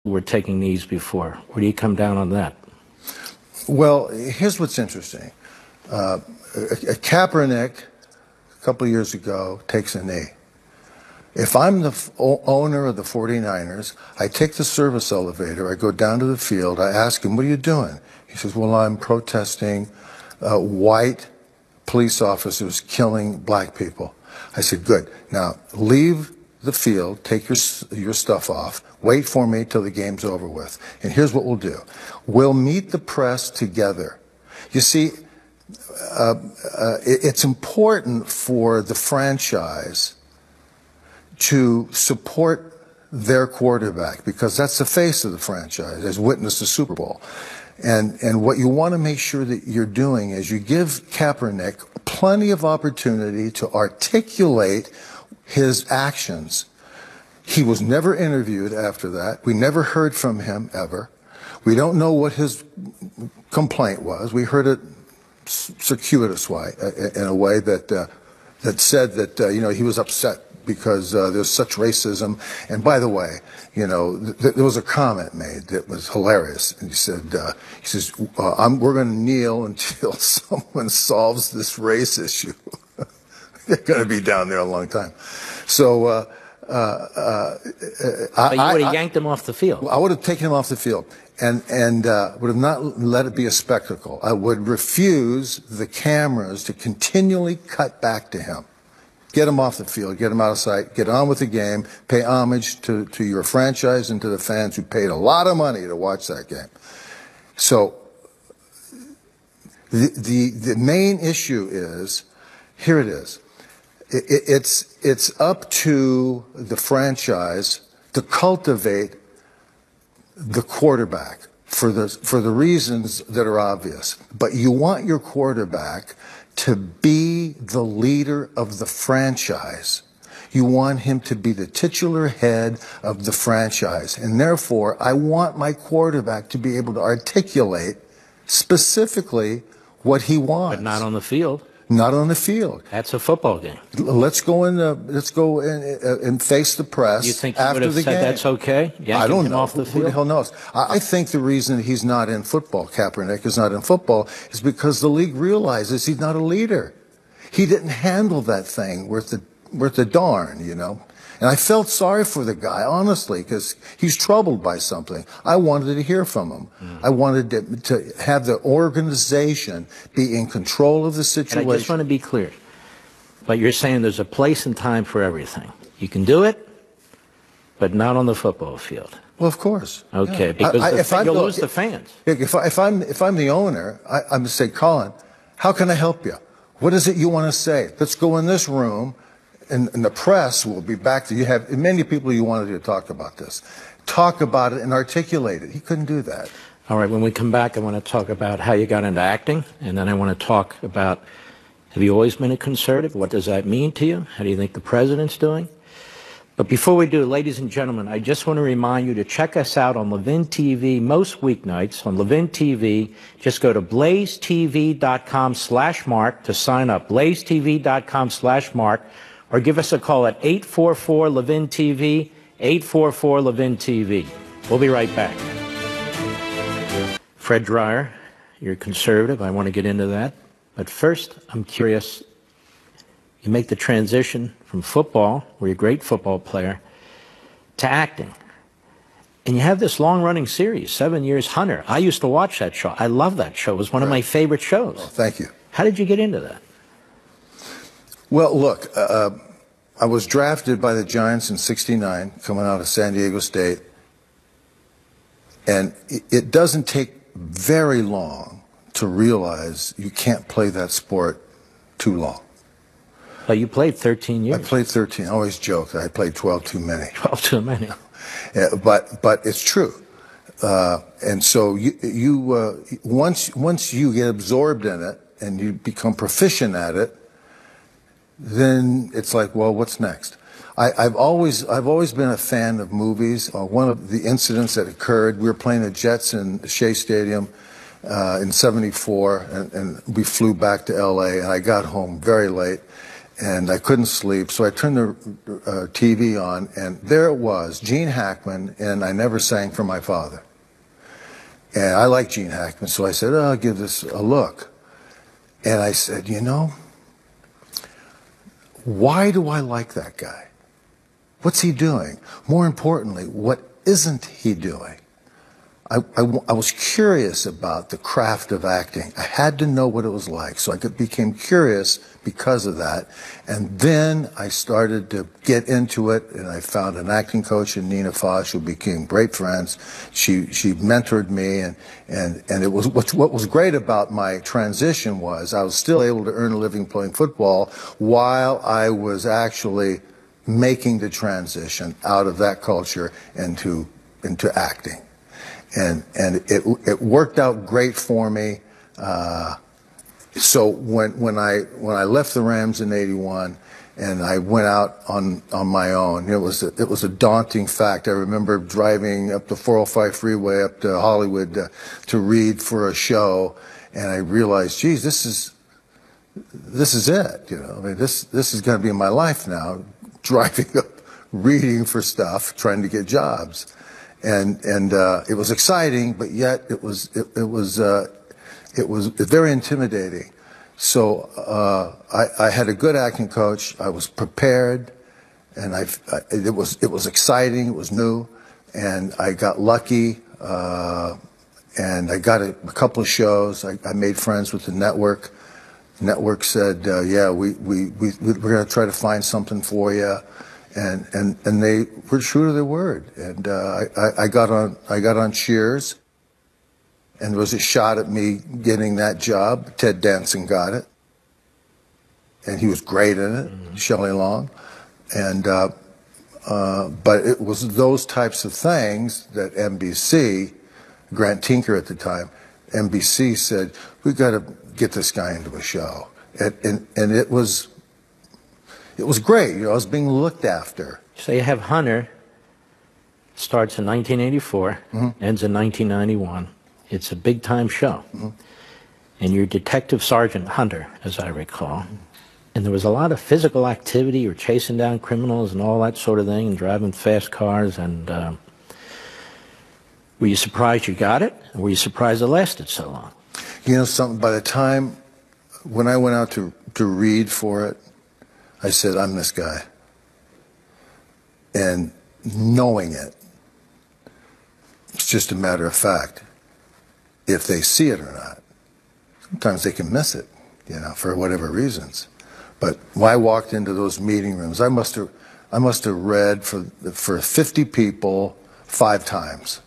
were taking knees before. Where do you come down on that? Well, here's what's interesting. Kaepernick, a couple of years ago, takes a knee. If I'm the owner of the 49ers, I take the service elevator, I go down to the field, I ask him, what are you doing? He says, well, I'm protesting white police officers killing black people. I said, good. Now, leave the field, take your stuff off, wait for me till the game's over with. And here's what we'll do. We'll meet the press together. You see, it's important for the franchise to support their quarterback because that's the face of the franchise, as witnessed the Super Bowl. And what you want to make sure that you're doing is you give Kaepernick plenty of opportunity to articulate his actions. He was never interviewed after that. We never heard from him ever. We don't know what his complaint was. We heard it circuitous way, in a way that said that he was upset because there's such racism. And by the way, there was a comment made that was hilarious. And he says, we're going to kneel until someone solves this race issue. They're going to be down there a long time. So but you would have yanked him off the field. I would have taken him off the field and would have not let it be a spectacle. I would refuse the cameras to continually cut back to him. Get him off the field, get him out of sight, get on with the game, pay homage to your franchise and to the fans who paid a lot of money to watch that game. So the main issue is, here it is. It's up to the franchise to cultivate the quarterback for the reasons that are obvious. But you want your quarterback to be the leader of the franchise. You want him to be the titular head of the franchise. And therefore, I want my quarterback to be able to articulate specifically what he wants. But not on the field. Not on the field. That's a football game. Let's go and face the press. You think he after would have the said game. That's okay? I don't know. Off the Who field? the hell knows? I think the reason he's not in football, Kaepernick is not in football, is because the league realizes he's not a leader. He didn't handle that thing worth the darn, And I felt sorry for the guy, honestly, because he's troubled by something. I wanted to hear from him. I wanted to have the organization be in control of the situation. And I just want to be clear. But you're saying there's a place and time for everything. You can do it, but not on the football field. Well, of course. Okay, yeah. because you'll lose the fans. If I'm the owner, I'm going to say, Colin, how can I help you? What is it you want to say? Let's go in this room. And the press will be back to you. Have many people you wanted to talk about this. Talk about it and articulate it. He couldn't do that. All right, when we come back, I want to talk about how you got into acting, and then I want to talk about, have you always been a conservative? What does that mean to you? How do you think the president's doing? But before we do, ladies and gentlemen, I just want to remind you to check us out on Levin TV most weeknights. On Levin TV, just go to blazetv.com/mark to sign up. blazetv.com/mark. Or give us a call at 844-LEVIN-TV, 844-LEVIN-TV. We'll be right back. Fred Dreyer, you're conservative. I want to get into that. But first, I'm curious. You make the transition from football, where you're a great football player, to acting. And you have this long-running series, 7 years, Hunter. I used to watch that show. I love that show. It was one of my favorite shows. Oh, thank you. How did you get into that? Well, look, I was drafted by the Giants in '69, coming out of San Diego State, and it doesn't take very long to realize you can't play that sport too long. But you played 13 years. I played 13. I always joke that I played 12 too many. 12 too many. But it's true. And so once you get absorbed in it and you become proficient at it, then it's like, well, what's next? I've always been a fan of movies. One of the incidents that occurred, we were playing the Jets in Shea Stadium in '74, and we flew back to L.A., and I got home very late. and I couldn't sleep, so I turned the TV on, and there it was, Gene Hackman, and I Never Sang for My Father. And I like Gene Hackman, so I said, oh, I'll give this a look. And I said, you know, why do I like that guy? What's he doing? More importantly, what isn't he doing? I was curious about the craft of acting. I had to know what it was like, so I became curious because of that. And then I started to get into it, and I found an acting coach in Nina Foch, who became great friends. She mentored me, and it was what was great about my transition was I was still able to earn a living playing football while I was actually making the transition out of that culture into acting. And it worked out great for me. So when I left the Rams in '81 and I went out on my own, it was a daunting fact. I remember driving up the 405 freeway up to Hollywood to read for a show, and I realized, geez, this is it. You know, I mean, this is going to be my life now. Driving up, reading for stuff, trying to get jobs. And it was exciting, but yet it was very intimidating. So I had a good acting coach. I was prepared, and it was exciting. It was new, and I got lucky. And I got a couple of shows. I made friends with the network. The network said, "Yeah, we're going to try to find something for you." And they were true to their word, and I got on Cheers, and there was a shot at me getting that job. Ted Danson got it, and he was great in it, Shelley Long, and but it was those types of things that NBC, Grant Tinker at the time, NBC said, we got to get this guy into a show, and it was great. You know, I was being looked after. So you have Hunter, starts in 1984, ends in 1991. It's a big-time show. And you're Detective Sergeant Hunter, as I recall. And there was a lot of physical activity. You were chasing down criminals and all that sort of thing, and driving fast cars. And were you surprised you got it? Or were you surprised it lasted so long? You know something, by the time, when I went out to read for it, I said, I'm this guy. And knowing it, it's just a matter of fact, if they see it or not. Sometimes they can miss it, you know, for whatever reasons. But when I walked into those meeting rooms, I must have read for 50 people 5 times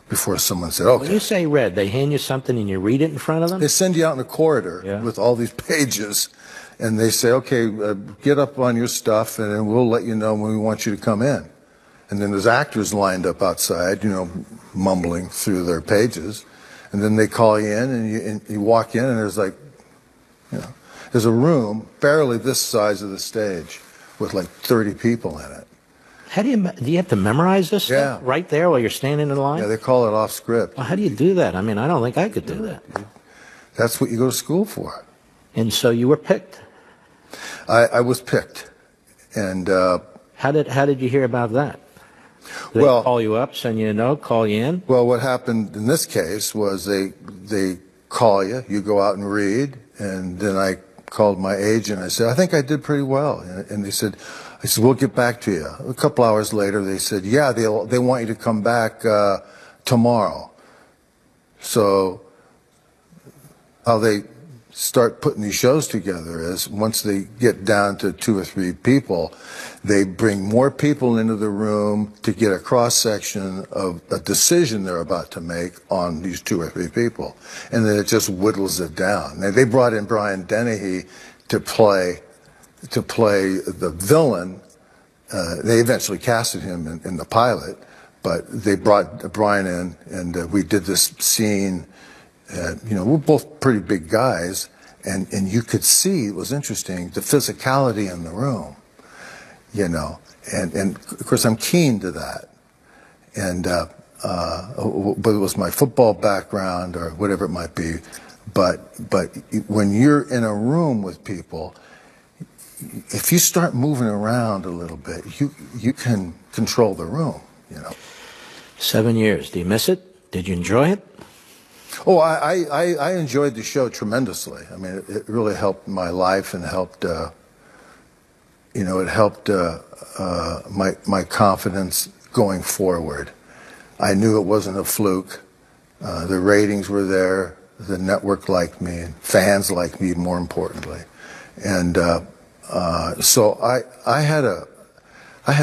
before someone said, okay. When you say read, they hand you something and you read it in front of them? They send you out in the corridor with all these pages. And they say, okay, get up on your stuff, and then we'll let you know when we want you to come in. And then there's actors lined up outside, you know, mumbling through their pages. And then they call you in, and you walk in, and there's like, you know, there's a room barely this size of the stage with like 30 people in it. How do you have to memorize this stuff right there while you're standing in line? Yeah, they call it off script. Well, how do you do that? I mean, I don't think I could do that. That's what you go to school for. And so you were picked. I was picked, and how did you hear about that? Did they call you up, send you a note, call you in? Well, what happened in this case was they call you, you go out and read, and then I called my agent. I said, I think I did pretty well, and they said, we'll get back to you. A couple hours later, they said, yeah, they want you to come back tomorrow. So how they start putting these shows together is once they get down to 2 or 3 people, they bring more people into the room to get a cross-section of a decision they're about to make on these 2 or 3 people. And then it just whittles it down. Now, they brought in Brian Dennehy to play the villain. They eventually casted him in the pilot, but they brought Brian in, and we did this scene. You know, we're both pretty big guys, and you could see, it was interesting, the physicality in the room, you know, and of course I'm keen to that, and but it was my football background or whatever it might be, but when you're in a room with people, if you start moving around a little bit, you can control the room, you know. 7 years. Do you miss it? Did you enjoy it? Oh, I enjoyed the show tremendously. I mean, it really helped my life and helped, you know, it helped my confidence going forward. I knew it wasn't a fluke. The ratings were there. The network liked me, and fans liked me, more importantly. And so I had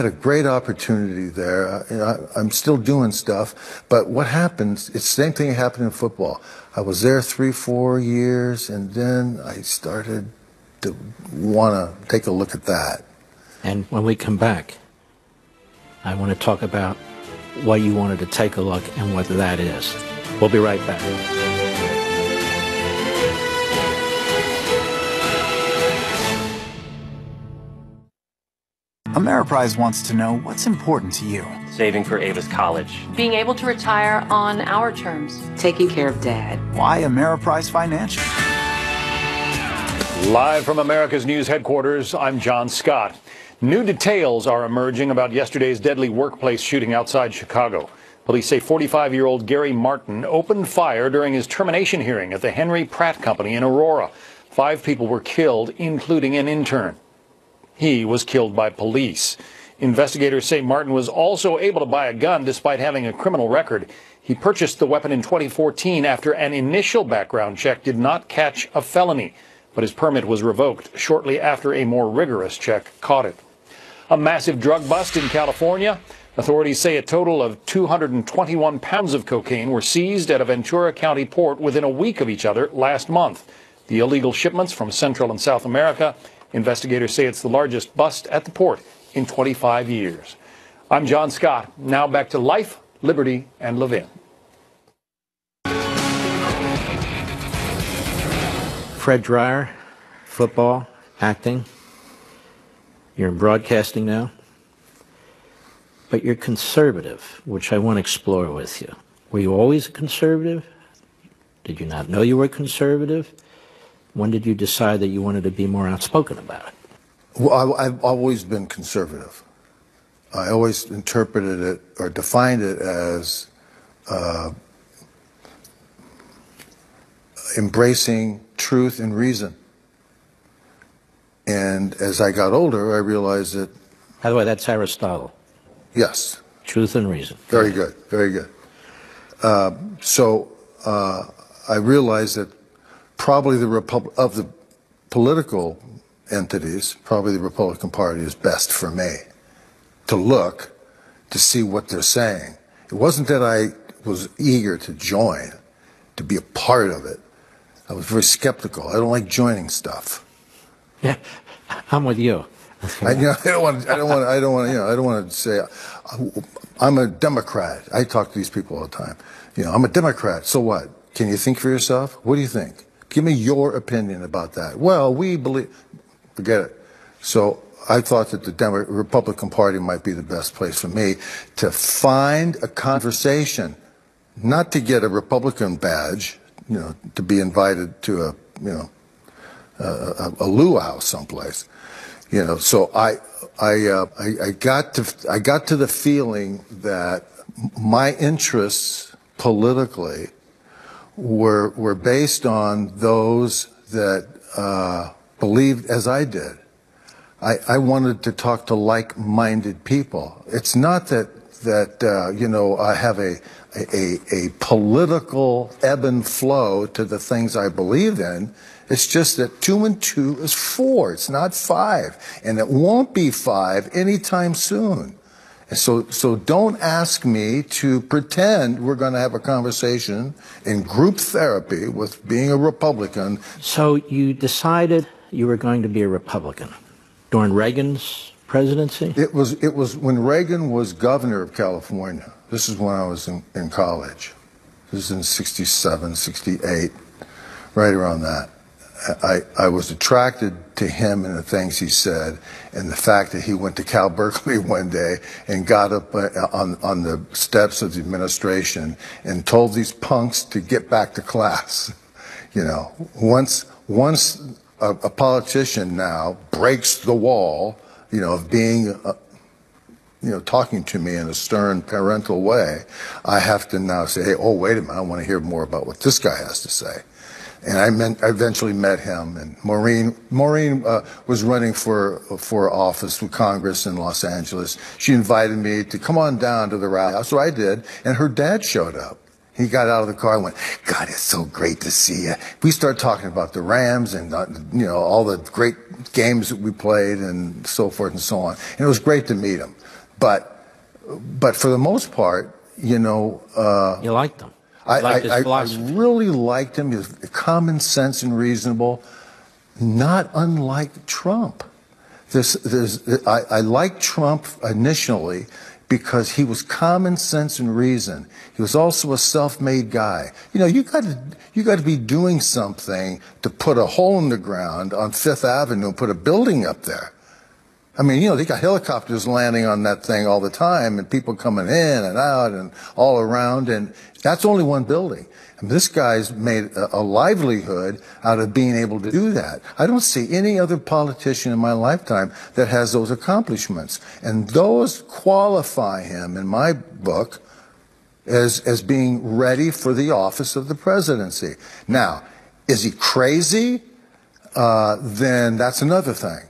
a great opportunity there. You know, I'm still doing stuff, but what happens, it's the same thing that happened in football. I was there 3-4 years, and then I started to want to take a look at that. And when we come back, I want to talk about why you wanted to take a look and what that is. We'll be right back. Ameriprise wants to know what's important to you. Saving for Ava's college. Being able to retire on our terms. Taking care of Dad. Why Ameriprise Financial? Live from America's News headquarters, I'm John Scott. New details are emerging about yesterday's deadly workplace shooting outside Chicago. Police say 45-year-old Gary Martin opened fire during his termination hearing at the Henry Pratt Company in Aurora. 5 people were killed, including an intern. He was killed by police. Investigators say Martin was also able to buy a gun despite having a criminal record. He purchased the weapon in 2014 after an initial background check did not catch a felony, but his permit was revoked shortly after a more rigorous check caught it. A massive drug bust in California. Authorities say a total of 221 pounds of cocaine were seized at a Ventura County port within a week of each other last month. The illegal shipments from Central and South America. Investigators say it's the largest bust at the port in 25 years. I'm John Scott. Now back to Life, Liberty, and Levin. Fred Dreyer, football, acting. You're in broadcasting now. But you're conservative, which I want to explore with you. Were you always a conservative? Did you not know you were conservative? When did you decide that you wanted to be more outspoken about it? Well, I've always been conservative. I always interpreted it or defined it as embracing truth and reason. And as I got older, I realized that... By the way, that's Aristotle. Yes. Truth and reason. Very good, very good. So I realized that probably of the political entities, probably the Republican Party is best for me to look to see what they're saying. It wasn't that I was eager to join, to be a part of it. I was very skeptical. I don't like joining stuff. Yeah, I'm with you. I don't want to say I'm a Democrat. I talk to these people all the time. You know, I'm a Democrat. So what? Can you think for yourself? What do you think? Give me your opinion about that. Well, we believe. Forget it. So I thought that the Republican Party might be the best place for me to find a conversation, not to get a Republican badge, you know, to be invited to a, you know, a luau someplace. You know, so I got to the feeling that my interests politically were based on those that believed as I did. I wanted to talk to like-minded people. It's not that you know, I have a political ebb and flow to the things I believe in. It's just that 2 and 2 is 4. It's not 5, and it won't be 5 anytime soon. And so don't ask me to pretend we're going to have a conversation in group therapy with being a Republican. So you decided you were going to be a Republican during Reagan's presidency? It was when Reagan was governor of California. This is when I was in college. This is in 67, 68, right around that. I was attracted to him and the things he said, and the fact that he went to Cal Berkeley one day and got up on the steps of the administration and told these punks to get back to class. You know, once a politician now breaks the wall, of being, talking to me in a stern parental way, I have to now say, hey, oh, wait a minute, I want to hear more about what this guy has to say. And I eventually met him, and Maureen was running for office with Congress in Los Angeles. She invited me to come on down to the rally, so I did, and her dad showed up. He got out of the car and went, God, it's so great to see you. We started talking about the Rams and, all the great games that we played and so forth and so on. And it was great to meet him. But for the most part, you liked him. I really liked him. He was common sense and reasonable, not unlike Trump. I liked Trump initially because he was common sense and reason. He was also a self-made guy. You got to be doing something to put a hole in the ground on Fifth Avenue and put a building up there. I mean, they got helicopters landing on that thing all the time and people coming in and out and all around, and that's only one building. And this guy's made a livelihood out of being able to do that. I don't see any other politician in my lifetime that has those accomplishments. And those qualify him, in my book, as being ready for the office of the presidency. Now, is he crazy? Then that's another thing.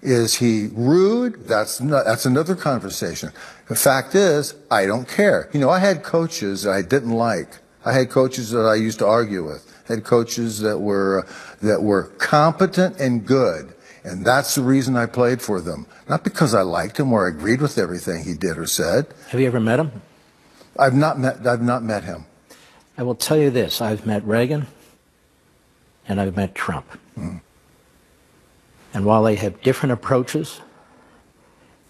Is he rude? That's another conversation. The fact is, I don't care. I had coaches that I didn't like. I had coaches that I used to argue with. I had coaches that were competent and good, and that's the reason I played for them. Not because I liked him or agreed with everything he did or said. Have you ever met him? I've not met him. I will tell you this: I've met Reagan, and I've met Trump. Mm. And while they have different approaches,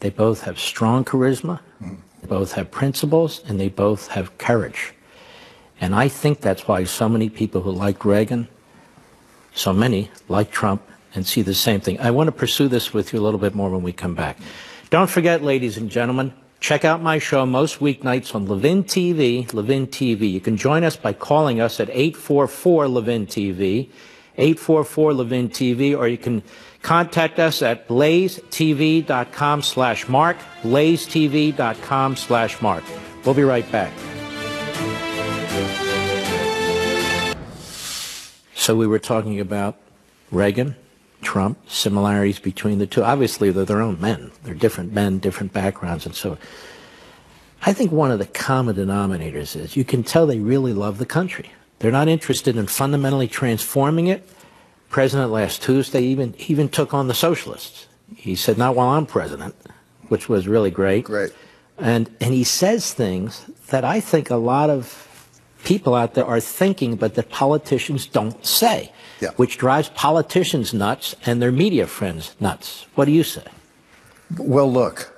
they both have strong charisma, they both have principles, and they both have courage. And I think that's why so many people who like Reagan, so many like Trump, and see the same thing. I want to pursue this with you a little bit more when we come back. Don't forget, ladies and gentlemen, check out my show most weeknights on Levin TV, Levin TV. You can join us by calling us at 844-LEVIN TV, 844-LEVIN TV, or you can contact us at blazetv.com/Mark, blazetv.com/Mark. We'll be right back. So we were talking about Reagan, Trump, similarities between the two. Obviously, they're their own men. They're different men, different backgrounds, and so I think one of the common denominators is you can tell they really love the country. They're not interested in fundamentally transforming it. President last Tuesday even took on the socialists. He said, not while I'm president, which was really great. Great. And he says things that I think a lot of people out there are thinking, but that politicians don't say, which drives politicians nuts and their media friends nuts. What do you say? Well, look,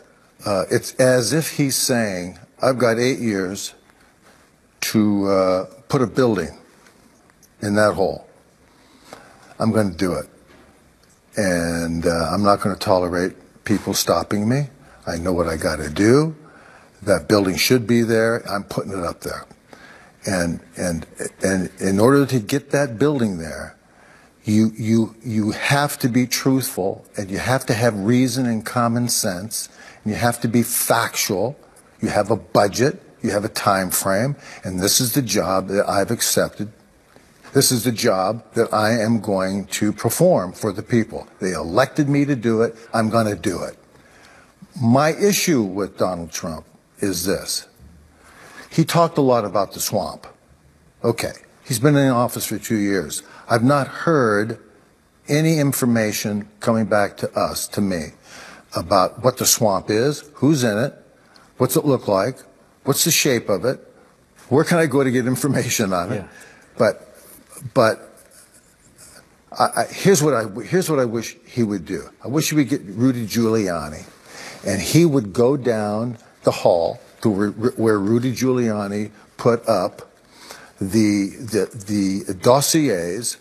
it's as if he's saying, I've got 8 years to put a building in that hole. I'm going to do it. And I'm not going to tolerate people stopping me. I know what I got to do. That building should be there. I'm putting it up there. And in order to get that building there, you have to be truthful, and you have to have reason and common sense, and you have to be factual. You have a budget, you have a time frame, and this is the job that I've accepted. This is the job that I am going to perform for the people. They elected me to do it. I'm going to do it. My issue with Donald Trump is this. He talked a lot about the swamp. Okay, he's been in office for 2 years. I've not heard any information coming back to us, to me, about what the swamp is, who's in it, what's it look like, what's the shape of it, where can I go to get information on it. Yeah. But here's what I wish he would do. I wish he would get Rudy Giuliani, and he would go down the hall to where Rudy Giuliani put up the dossiers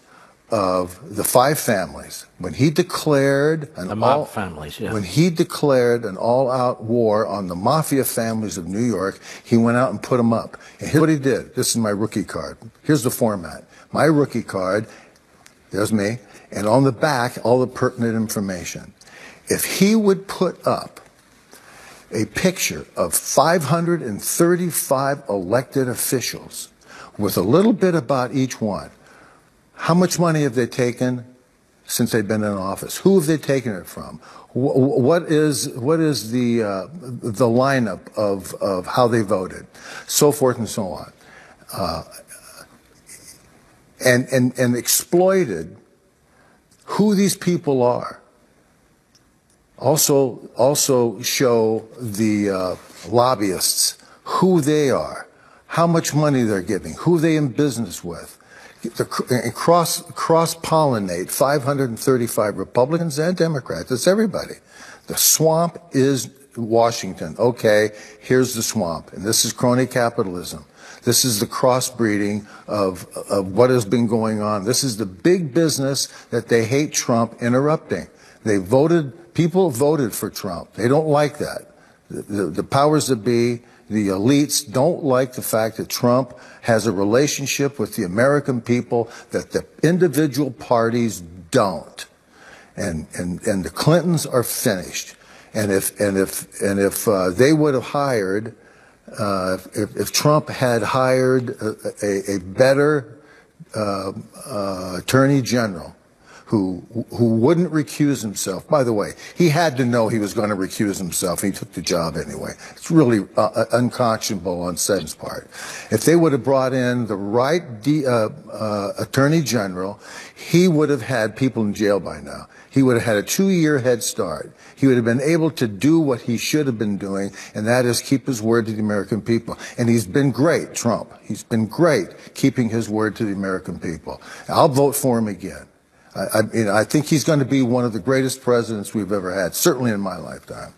of the 5 families. When he declared the mob families, yeah. When he declared an all-out war on the mafia families of New York, he went out and put them up. And here's what he did. This is my rookie card. Here's the format. My rookie card, there's me, and on the back, all the pertinent information. If he would put up a picture of 535 elected officials with a little bit about each one, how much money have they taken since they've been in office? Who have they taken it from? What is the lineup of how they voted, so forth and so on, and exploited who these people are. Also show the lobbyists who they are, how much money they're giving, who they in business with, and cross-pollinate 535 Republicans and Democrats. It's everybody. The swamp is Washington. Okay, here's the swamp, and this is crony capitalism. This is the crossbreeding of what has been going on. This is the big business that they hate Trump interrupting. People voted for Trump. They don't like that. The powers that be, the elites, don't like the fact that Trump has a relationship with the American people that the individual parties don't. And the Clintons are finished. And if they would have hired, if Trump had hired a better attorney general, who wouldn't recuse himself. By the way, he had to know he was going to recuse himself. He took the job anyway. It's really unconscionable on Senate's part. If they would have brought in the right attorney general, he would have had people in jail by now. He would have had a 2-year head start. He would have been able to do what he should have been doing, and that is keep his word to the American people. And he's been great, Trump. He's been great keeping his word to the American people. I'll vote for him again. I think he's going to be one of the greatest presidents we've ever had, certainly in my lifetime.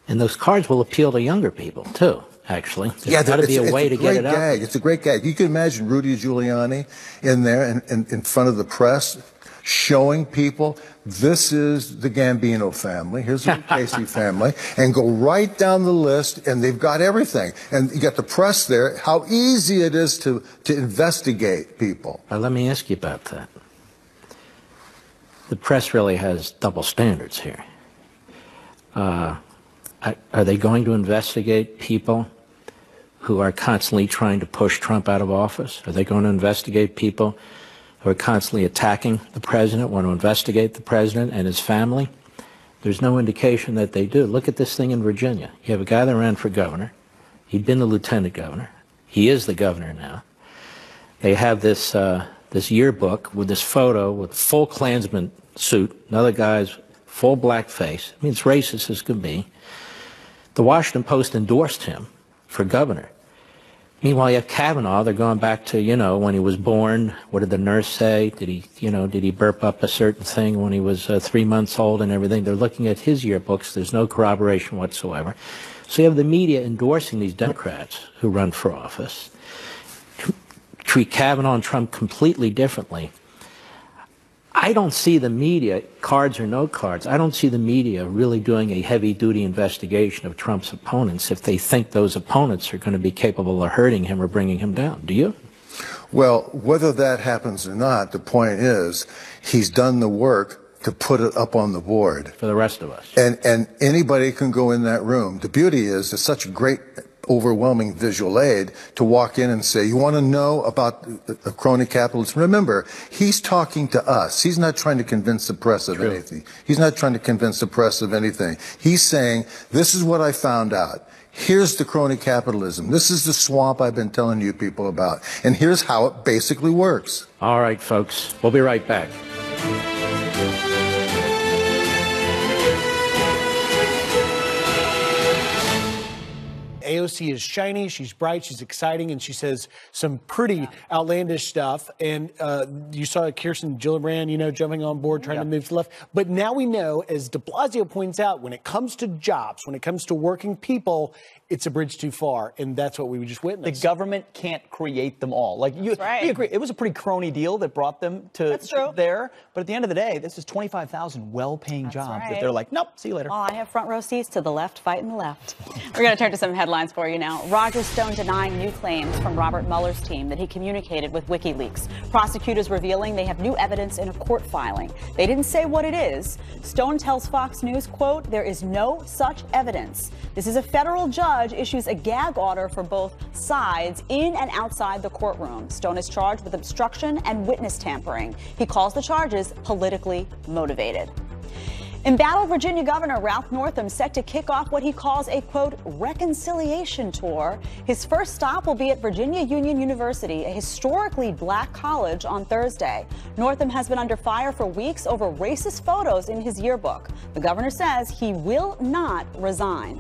And those cards will appeal to younger people, too, actually. There's got to be a way to get it out. It's a great gag. You can imagine Rudy Giuliani in there and in front of the press showing people this is the Gambino family, here's the Casey family, and go right down the list, and they've got everything. And you got the press there, how easy it is to investigate people. Let me ask you about that. The press really has double standards here. Are they going to investigate people who are constantly trying to push Trump out of office? Are they going to investigate people who are constantly attacking the president, want to investigate the president and his family? There's no indication that they do. Look at this thing in Virginia. You have a guy that ran for governor. He'd been the lieutenant governor. He is the governor now. They have this yearbook with this photo with full Klansman suit, another guy's full black face. I mean, it's racist as can be. The Washington Post endorsed him for governor. Meanwhile, you have Kavanaugh. They're going back to, when he was born. What did the nurse say? Did he burp up a certain thing when he was 3 months old and everything? They're looking at his yearbooks. There's no corroboration whatsoever. So you have the media endorsing these Democrats who run for office, treat Kavanaugh and Trump completely differently. I don't see the media, cards or no cards, I don't see the media really doing a heavy-duty investigation of Trump's opponents if they think those opponents are going to be capable of hurting him or bringing him down. Do you? Well, whether that happens or not, the point is he's done the work to put it up on the board. For the rest of us. And anybody can go in that room. The beauty is it's such a great overwhelming visual aid to walk in and say, you want to know about the crony capitalism? Remember, he's talking to us. He's not trying to convince the press of anything. He's not trying to convince the press of anything. He's saying, this is what I found out. Here's the crony capitalism. This is the swamp I've been telling you people about. And here's how it basically works. All right, folks. We'll be right back. AOC is shiny, she's bright, she's exciting, and she says some pretty outlandish stuff. And you saw Kirsten Gillibrand, jumping on board, trying to move to the left. But now we know, as de Blasio points out, when it comes to jobs, when it comes to working people, it's a bridge too far, and that's what we just witnessed. The government can't create them all. Like you agree, it was a pretty crony deal that brought them to there. But at the end of the day, this is 25,000 well-paying jobs that they're like, nope, see you later. Oh, I have front row seats to the left, fighting the left. We're going to turn to some headlines. for you now. Roger Stone denying new claims from Robert Mueller's team that he communicated with WikiLeaks. Prosecutors revealing they have new evidence in a court filing. They didn't say what it is. Stone tells Fox News, quote, "There is no such evidence. This is a federal judge issues a gag order for both sides in and outside the courtroom." Stone is charged with obstruction and witness tampering. He calls the charges politically motivated. Embattled Virginia Governor Ralph Northam set to kick off what he calls a, quote, reconciliation tour. His first stop will be at Virginia Union University, a historically black college, on Thursday. Northam has been under fire for weeks over racist photos in his yearbook. The governor says he will not resign.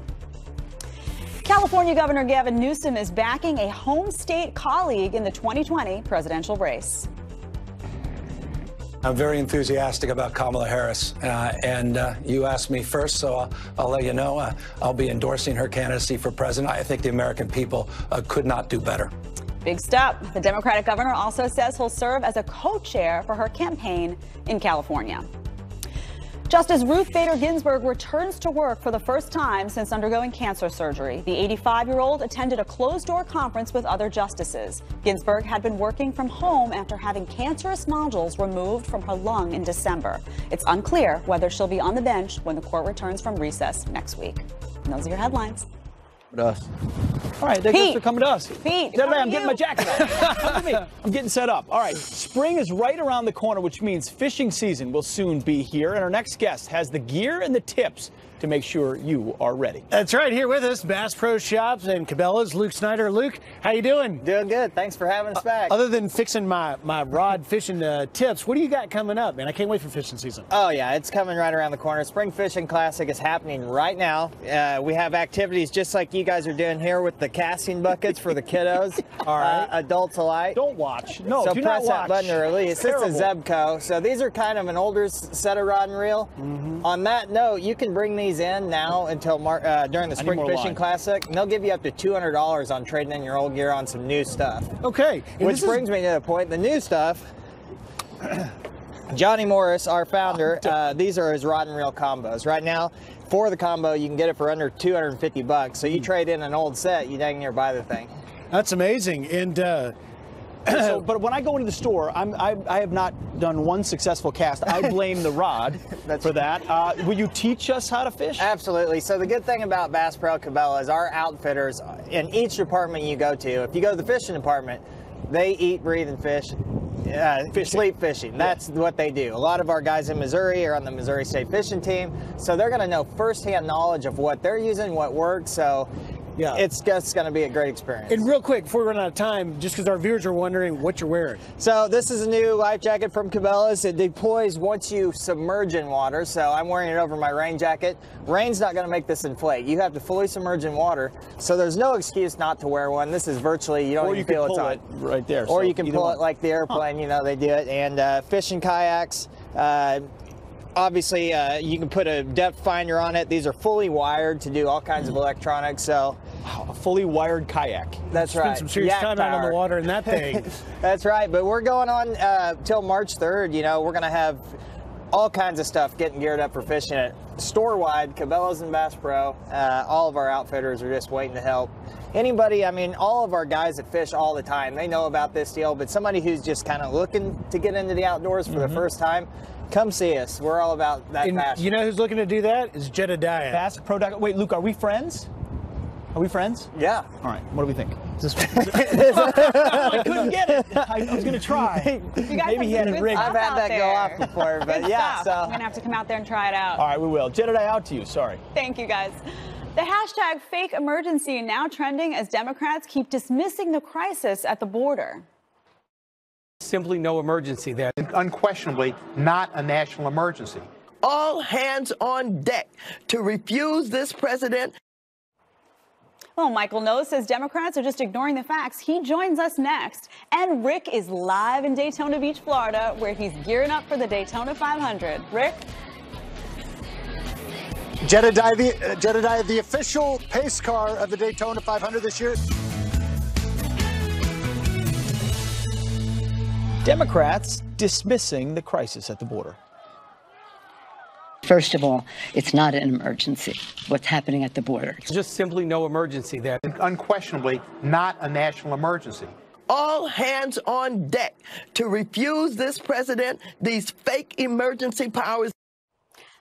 California Governor Gavin Newsom is backing a home state colleague in the 2020 presidential race. I'm very enthusiastic about Kamala Harris, and you asked me first, so I'll let you know. I'll be endorsing her candidacy for president. I think the American people could not do better. Big step. The Democratic governor also says he'll serve as a co-chair for her campaign in California. Justice Ruth Bader Ginsburg returns to work for the first time since undergoing cancer surgery. The 85-year-old attended a closed-door conference with other justices. Ginsburg had been working from home after having cancerous nodules removed from her lung in December. It's unclear whether she'll be on the bench when the court returns from recess next week. And those are your headlines. Us. All right, thanks for coming to us. Pete, I'm getting my jacket on. Come with me. I'm getting set up. All right, spring is right around the corner, which means fishing season will soon be here. And our next guest has the gear and the tips to make sure you are ready. That's right. Here with us, Bass Pro Shops and Cabela's, Luke Snyder. Luke, how you doing? Doing good. Thanks for having us back. Other than fixing my rod fishing tips, what do you got coming up, man? I can't wait for fishing season. Oh, yeah. It's coming right around the corner. Spring Fishing Classic is happening right now. We have activities just like you guys are doing here with the casting buckets for the kiddos. All right. Adults alike. Don't watch. No, so do press not watch. that button to release. It's a Zebco. So these are kind of an older set of rod and reel. On that note, you can bring these in now until during the Spring Fishing Classic, and they'll give you up to $200 on trading in your old gear on some new stuff. Okay. Which brings me to the point, the new stuff, Johnny Morris, our founder, these are his rod and reel combos. Right now, for the combo, you can get it for under $250. So you trade in an old set, you dang near buy the thing. That's amazing. And but when I go into the store, I have not done one successful cast. I blame the rod for that. Will you teach us how to fish? Absolutely. So the good thing about Bass Pro Cabela is our outfitters in each department you go to. If you go to the fishing department, they eat, breathe, and fish. Sleep fishing. That's what they do. A lot of our guys in Missouri are on the Missouri State Fishing Team, so they're going to know firsthand knowledge of what they're using, what works. So yeah, it's just going to be a great experience. And real quick, before we run out of time, just because our viewers are wondering what you're wearing. So this is a new life jacket from Cabela's. It deploys once you submerge in water. So I'm wearing it over my rain jacket. Rain's not going to make this inflate. You have to fully submerge in water. So there's no excuse not to wear one. This is virtually, you don't even feel it's on. Right there. Or you can pull it like the airplane, you know, they do it. And fishing kayaks. Obviously, you can put a depth finder on it. These are fully wired to do all kinds of electronics. So, a fully wired kayak. That's right. Spend some serious time out on the water in that thing. That's right. But we're going on till March 3rd. You know, we're going to have all kinds of stuff getting geared up for fishing it. Store-wide, Cabela's and Bass Pro. All of our outfitters are just waiting to help. Anybody, I mean, all of our guys that fish all the time, they know about this deal. But somebody who's just kind of looking to get into the outdoors for the first time, come see us. We're all about that passion. You know who's looking to do that? Is Jedediah. Bass Pro. Wait, Luke, are we friends? Are we friends? Yeah. All right. What do we think? I couldn't get it. I was going to try. Maybe he had a rig. I've had that go off before, but yeah. So I'm going to have to come out there and try it out. All right, we will. Jedediah, out to you. Sorry. Thank you, guys. The hashtag fake emergency now trending as Democrats keep dismissing the crisis at the border. Simply no emergency there. Unquestionably not a national emergency. All hands on deck to refuse this president. Well, Michael Knowles says Democrats are just ignoring the facts. He joins us next. And Rick is live in Daytona Beach, Florida, where he's gearing up for the Daytona 500. Rick? Jedediah, the official pace car of the Daytona 500 this year. Democrats dismissing the crisis at the border. First of all, it's not an emergency, what's happening at the border. It's just simply no emergency there. Unquestionably not a national emergency. All hands on deck to refuse this president these fake emergency powers.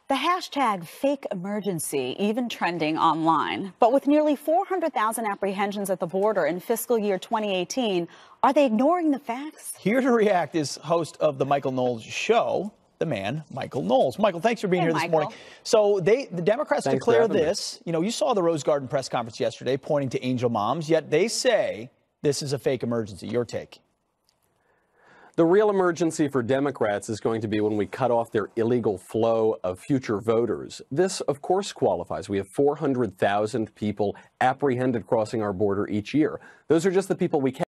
The hashtag fake emergency even trending online. But with nearly 400,000 apprehensions at the border in fiscal year 2018, are they ignoring the facts? Here to react is host of the Michael Knowles Show, the man, Michael Knowles. Michael, thanks for being here this morning. So the Democrats declare this. You know, you saw the Rose Garden press conference yesterday pointing to angel moms, yet they say this is a fake emergency. Your take? The real emergency for Democrats is going to be when we cut off their illegal flow of future voters. This, of course, qualifies. We have 400,000 people apprehended crossing our border each year. Those are just the people we can't